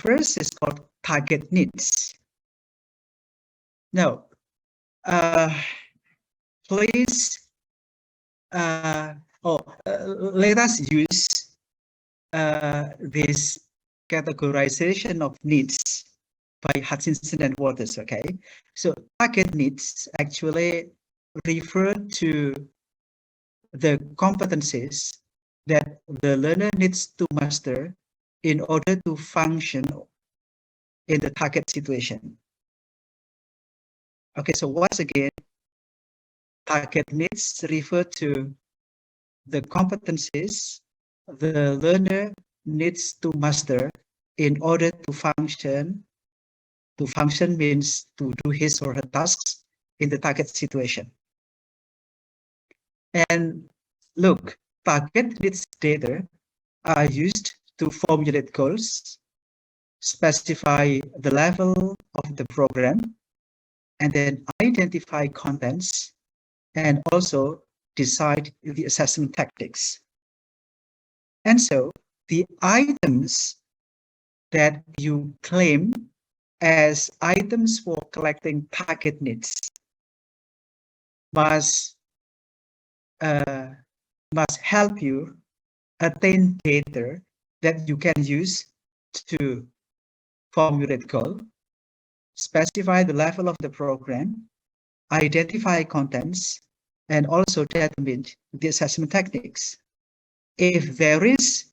first is called target needs. Now, please, let us use this categorization of needs by Hutchinson and Waters. Okay, so target needs actually refer to the competencies that the learner needs to master in order to function in the target situation. Okay, so once again, target needs refer to the competencies the learner needs to master in order to function. To function means to do his or her tasks in the target situation. And look, target needs data are used to formulate goals, specify the level of the program, and then identify contents, and also decide the assessment tactics. And so the items that you claim as items for collecting target needs must help you attain data that you can use to formulate goal, specify the level of the program, identify contents, and also determine the assessment techniques. If there is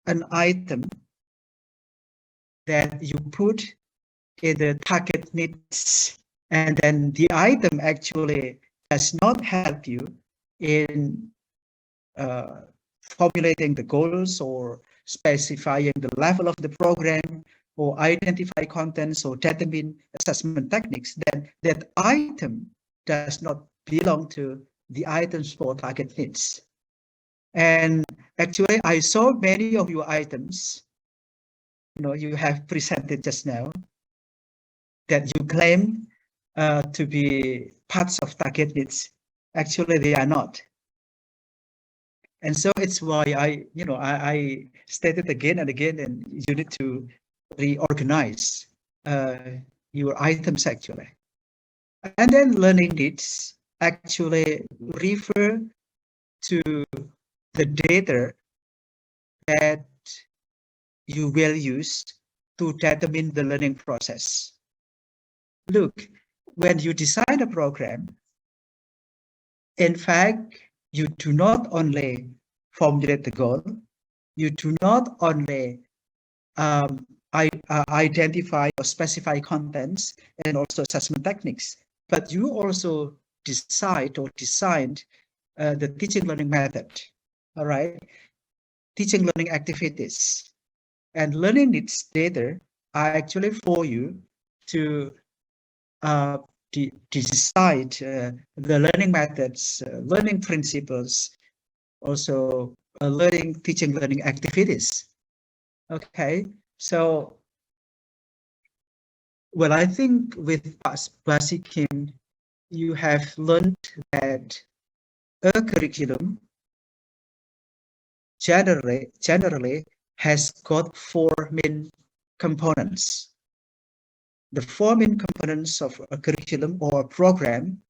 an item that you put in the target needs, and then the item actually does not help you in formulating the goals or specifying the level of the program or identify contents or determine assessment techniques, then that item does not belong to the items for target needs. And actually, I saw many of your items, you have presented just now, that you claim to be parts of target needs. Actually, they are not. And so it's why I stated again and again, and you need to reorganize your items actually. And then learning needs actually refer to the data that you will use to determine the learning process. Look, when you design a program, in fact, you do not only formulate the goal, you do not only identify or specify contents and also assessment techniques, but you also decide or designed the teaching learning method, all right? Teaching learning activities. And learning needs data are actually for you to decide the learning methods, learning principles, also teaching learning activities. Okay, so well, I think with Basi Kim, you have learned that a curriculum generally has got four main components. The four main components of a curriculum or a program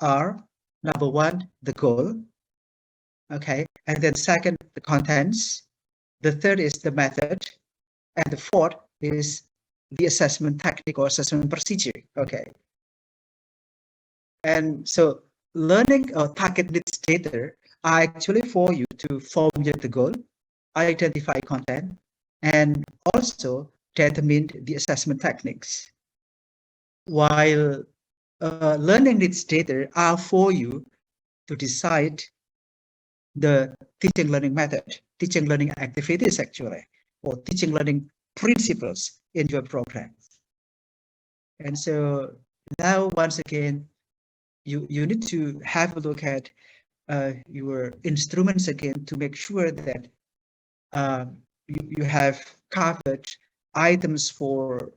are, number one, the goal, okay, and then second, the contents, the third is the method, and the fourth is the assessment technique or assessment procedure, okay. And so learning or target needs data are actually for you to formulate the goal, identify content, and also determine the assessment techniques. While learning needs data are for you to decide the teaching learning method, teaching learning activities actually, or teaching learning principles in your program. And so now, once again, you need to have a look at your instruments again to make sure that you have covered items for,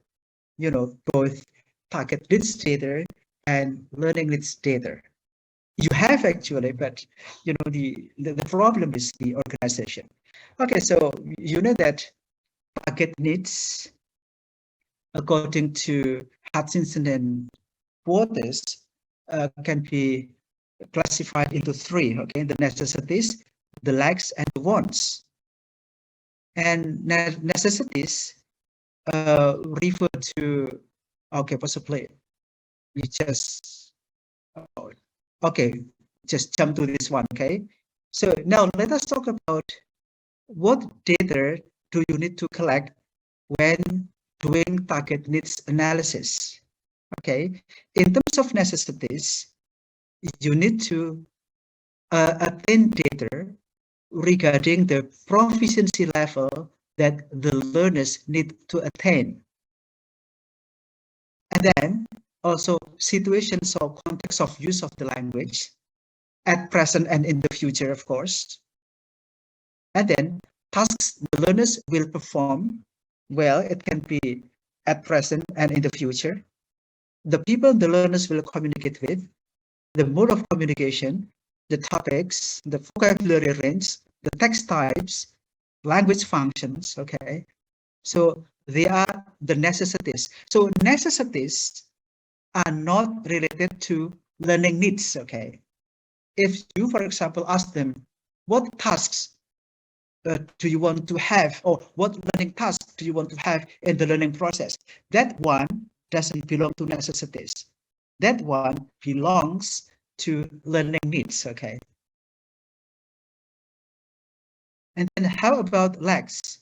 both target needs data and learning needs data. You have actually, but the problem is the organization. Okay, so you know that target needs according to Hutchinson and Waters can be classified into three, okay? The necessities, the likes, and the wants. And necessities refer to, okay, possibly we just, okay, just jump to this one, okay? So now let us talk about what data do you need to collect when doing target needs analysis, okay? In terms of necessities, you need to attain data regarding the proficiency level that the learners need to attain. And then also situations or context of use of the language at present and in the future, of course. And then tasks the learners will perform, well, it can be at present and in the future. The people the learners will communicate with, the mode of communication, the topics, the vocabulary range, the text types, language functions, okay? So they are the necessities. So necessities are not related to learning needs, okay? If you, for example, ask them, what tasks do you want to have, or what learning tasks do you want to have in the learning process? That one doesn't belong to necessities. That one belongs to learning needs, okay? And then how about lacks?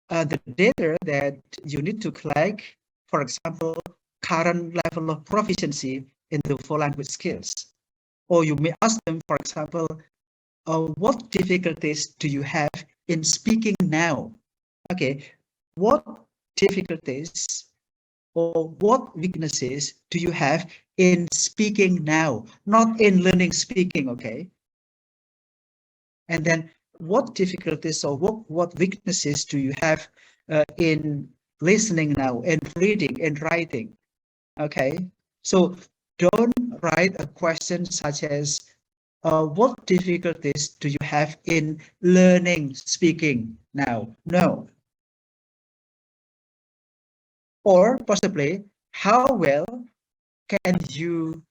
The data that you need to collect, for example, current level of proficiency in the four language skills. Or you may ask them, for example, what difficulties do you have in speaking now? Okay, what difficulties or what weaknesses do you have in speaking now, not in learning speaking, okay? And then what difficulties or what weaknesses do you have in listening now, in reading, in writing, okay? So don't write a question such as, what difficulties do you have in learning speaking now? No. Or possibly, how well can you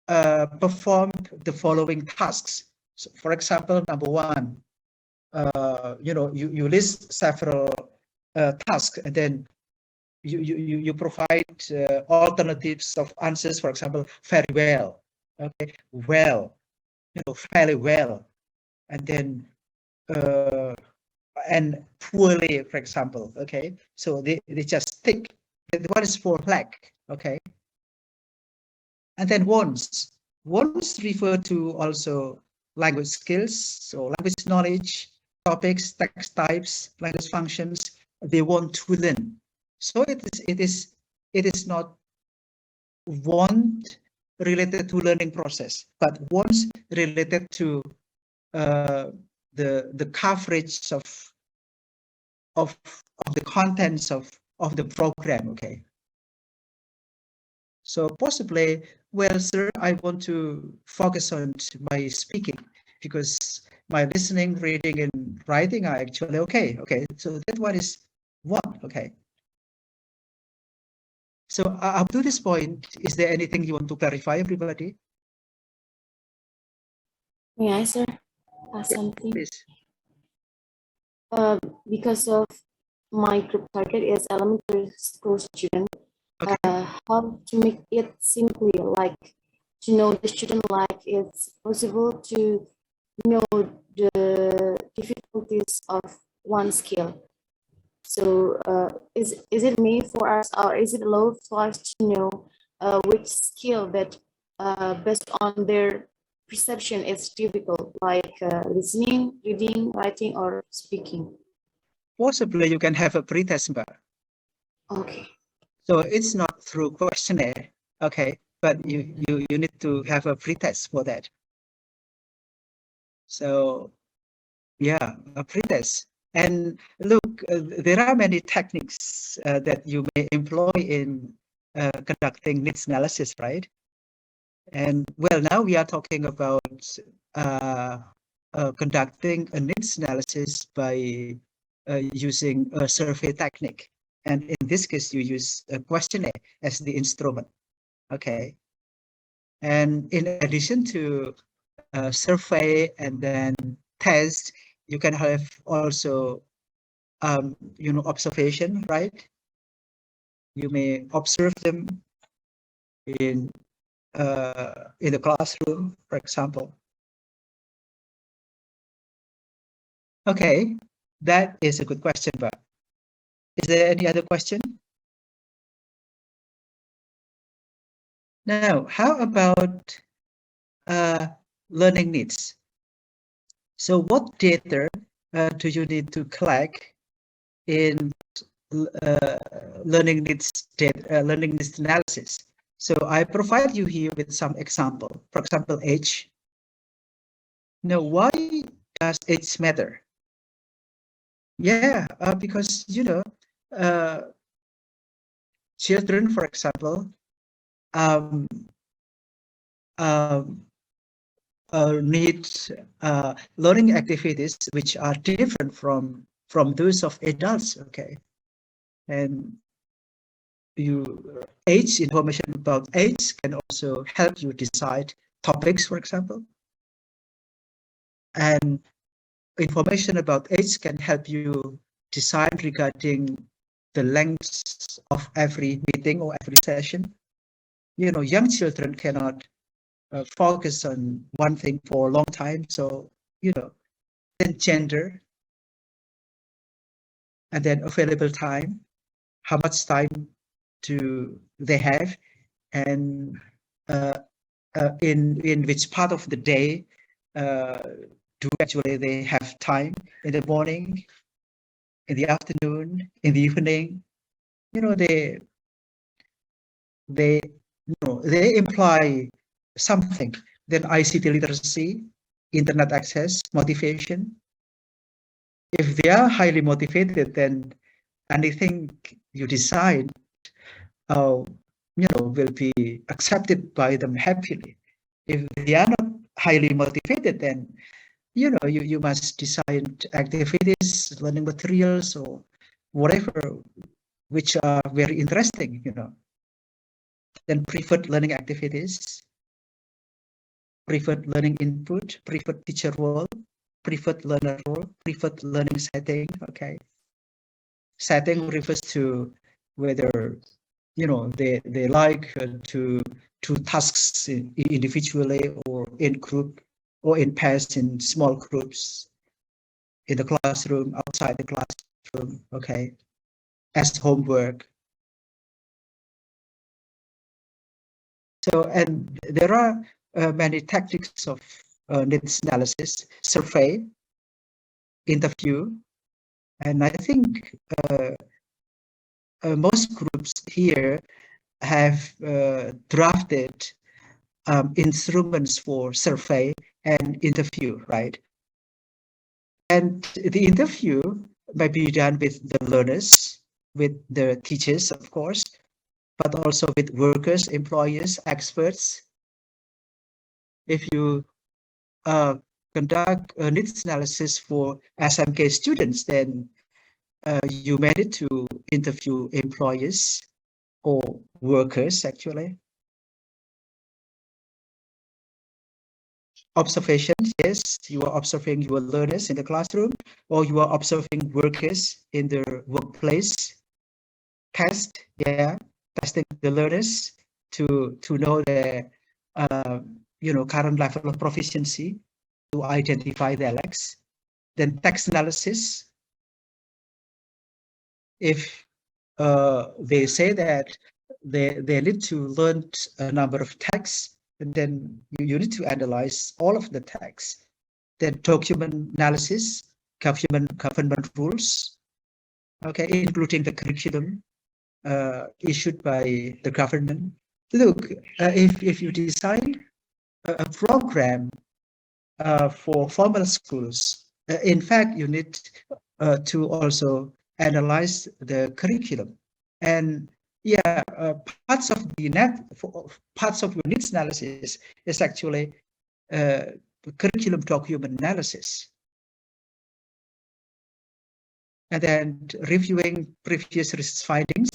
perform the following tasks? So for example, number one, you list several tasks, and then you provide alternatives of answers. For example, very well, okay, well, fairly well, and then and poorly, for example, okay. So they just tick. What is for lack, okay. And then wants refer to also language skills, so language knowledge, topics, text types, language functions they want to learn. So it is not want related to learning process, but wants related to the coverage of the contents of the program, okay. So possibly, well, sir, I want to focus on my speaking because my listening, reading, and writing are actually okay. Okay, so that one is one. Okay. So up to this point, is there anything you want to clarify, everybody? May I, sir, ask something? Please. Because of my group target is elementary school student, Okay. how to make it simply, like to know the student, like it's possible to know the difficulties of one skill. So is it made for us, or is it allowed for us to know which skill that based on their perception is difficult, like listening, reading, writing, or speaking? Possibly you can have a pretest, but Okay. so it's not through questionnaire, okay, but you need to have a pretest for that. So yeah, a pretest. And look, there are many techniques that you may employ in conducting needs analysis, right? And well, now we are talking about conducting a needs analysis by using a survey technique. And in this case, you use a questionnaire as the instrument. Okay. And in addition to survey and then test, you can have also, observation, right? You may observe them in the classroom, for example. Okay, that is a good question, but is there any other question? Now, how about learning needs? So what data do you need to collect in learning needs analysis? So I provide you here with some example. For example, age. Now, why does age matter? Yeah, because children, for example, need learning activities which are different from those of adults. Okay, and age information about age can also help you decide topics, for example, and information about age can help you decide regarding the length of every meeting or every session. Young children cannot focus on one thing for a long time. So, then gender, and then available time, how much time do they have, and in which part of the day do actually they have time, in the morning, in the afternoon, in the evening. They imply something. Then ICT literacy, internet access, motivation. If they are highly motivated, then anything you decide, will be accepted by them happily. If they are not highly motivated, then you must decide activities, learning materials, or whatever, which are very interesting. Then preferred learning activities, preferred learning input, preferred teacher role, preferred learner role, preferred learning setting. Okay, setting refers to whether they like to do tasks individually or in group, or in pairs, in small groups, in the classroom, outside the classroom. Okay, as homework. So, and there are many tactics of needs analysis: survey, interview, and I think most groups here have drafted instruments for survey and interview, right? And the interview might be done with the learners, with the teachers, of course, but also with workers, employers, experts. If you conduct a needs analysis for SMK students, then you may need to interview employers or workers, actually. Observations, yes, you are observing your learners in the classroom, or you are observing workers in the workplace. Test, yeah, testing the learners to know their current level of proficiency, to identify their lacks. Then text analysis. If they say that they need to learn a number of texts, and then you need to analyze all of the texts. Then document analysis, government rules, okay, including the curriculum issued by the government. Look, if you design a program for formal schools, in fact, you need to also analyze the curriculum. And yeah, parts of your needs analysis is actually curriculum document analysis. And then reviewing previous research findings.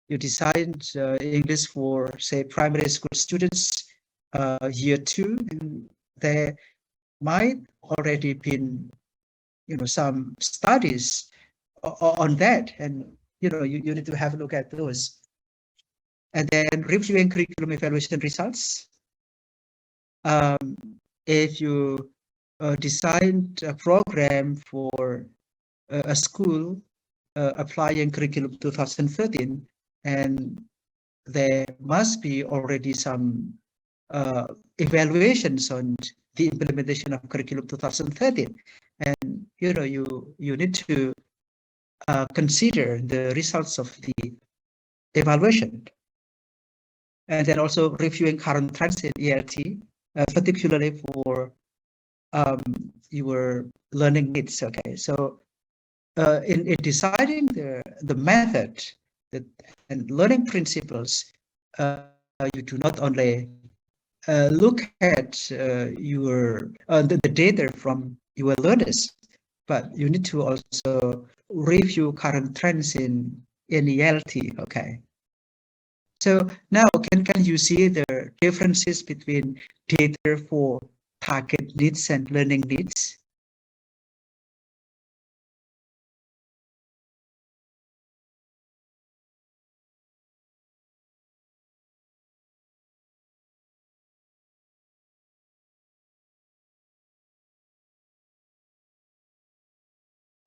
You designed English for, say, primary school students, year 2, and there might already been, some studies on that, and you need to have a look at those. And then reviewing curriculum evaluation results. If you designed a program for a school applying curriculum 2013, and there must be already some evaluations on the implementation of curriculum 2013, and you need to consider the results of the evaluation. And then also reviewing current trends in ELT, particularly for your learning needs. Okay, so in deciding the method and learning principles, you do not only look at your the data from your learners, but you need to also review current trends in ELT. Okay. So now can you see the differences between data for target needs and learning needs?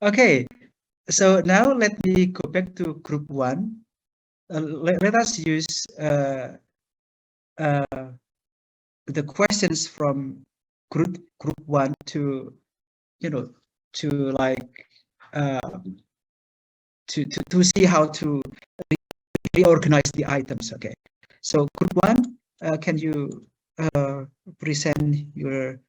Okay, so now let me go back to group 1. Let us use the questions from group 1 to like to see how to reorganize the items. Okay, so group 1, can you present your